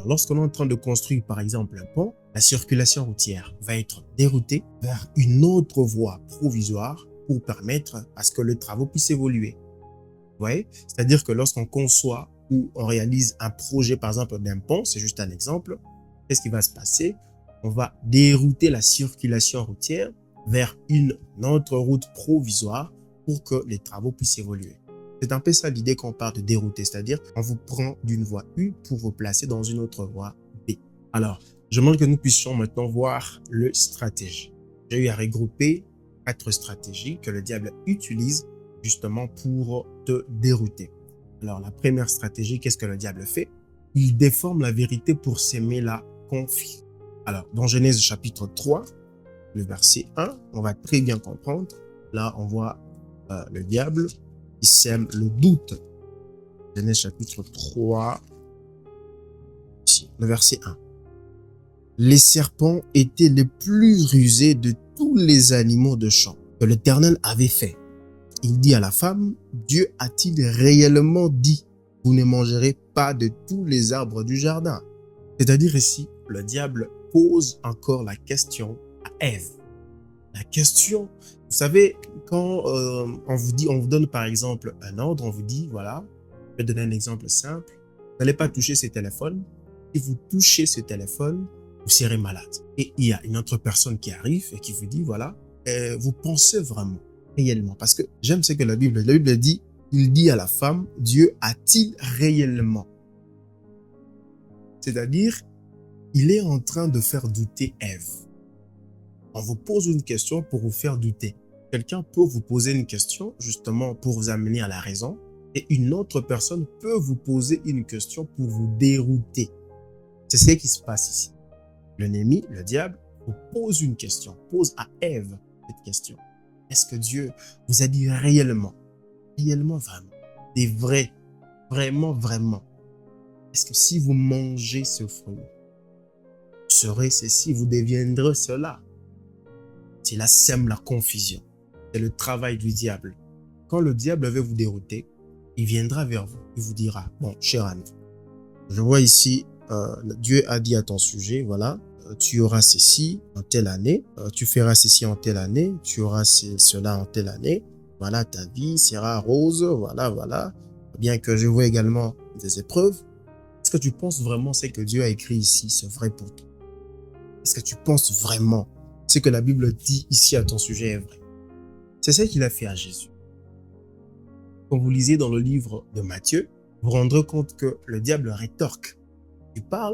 Alors, lorsqu'on est en train de construire, par exemple, un pont, la circulation routière va être déroutée vers une autre voie provisoire pour permettre à ce que les travaux puissent évoluer. Vous voyez? C'est-à-dire que lorsqu'on conçoit ou on réalise un projet, par exemple, d'un pont, c'est juste un exemple, qu'est-ce qui va se passer? On va dérouter la circulation routière vers une autre route provisoire pour que les travaux puissent évoluer. C'est un peu ça l'idée qu'on parle de dérouter, c'est-à-dire on vous prend d'une voie U pour vous placer dans une autre voie B. Alors, je demande que nous puissions maintenant voir le stratégie. J'ai eu à regrouper 4 stratégies que le diable utilise justement pour te dérouter. Alors, la première stratégie, qu'est-ce que le diable fait? Il déforme la vérité pour s'aimer la confiance. Alors, dans Genèse chapitre 3, le verset 1, on va très bien comprendre. Là, on voit le diable qui sème le doute. Genèse chapitre 3, ici, le verset 1. Les serpents étaient les plus rusés de tous les animaux de champ que l'Éternel avait fait. Il dit à la femme, Dieu a-t-il réellement dit, vous ne mangerez pas de tous les arbres du jardin? C'est-à-dire ici, le diable pose encore la question à Ève. La question, vous savez, quand on vous donne par exemple un ordre, on vous dit, voilà, je vais donner un exemple simple, vous n'allez pas toucher ce téléphone. Si vous touchez ce téléphone, vous serez malade. Et il y a une autre personne qui arrive et qui vous dit, voilà, vous pensez vraiment, réellement, parce que j'aime ce que la Bible dit, il dit à la femme, Dieu a-t-il réellement? C'est-à-dire, il est en train de faire douter Ève. On vous pose une question pour vous faire douter. Quelqu'un peut vous poser une question justement pour vous amener à la raison et une autre personne peut vous poser une question pour vous dérouter. C'est ce qui se passe ici. L'ennemi, le diable, vous pose une question, pose à Ève cette question. Est-ce que Dieu vous a dit réellement, réellement vraiment, des vrais, vraiment, vraiment? Est-ce que si vous mangez ce fruit, vous serez ceci, vous deviendrez cela? C'est là sème la confusion. C'est le travail du diable. Quand le diable veut vous dérouter, il viendra vers vous. Il vous dira, bon, cher ami, je vois ici, Dieu a dit à ton sujet, voilà, tu auras ceci en telle année, tu feras ceci en telle année, tu auras cela en telle année, voilà, ta vie sera rose, voilà, voilà. Bien que je vois également des épreuves, est-ce que tu penses vraiment ce que Dieu a écrit ici, c'est vrai pour toi? Est-ce que tu penses vraiment ce que la Bible dit ici à ton sujet est vrai? C'est ce qu'il a fait à Jésus. Quand vous lisez dans le livre de Matthieu, vous vous rendrez compte que le diable rétorque. Tu parles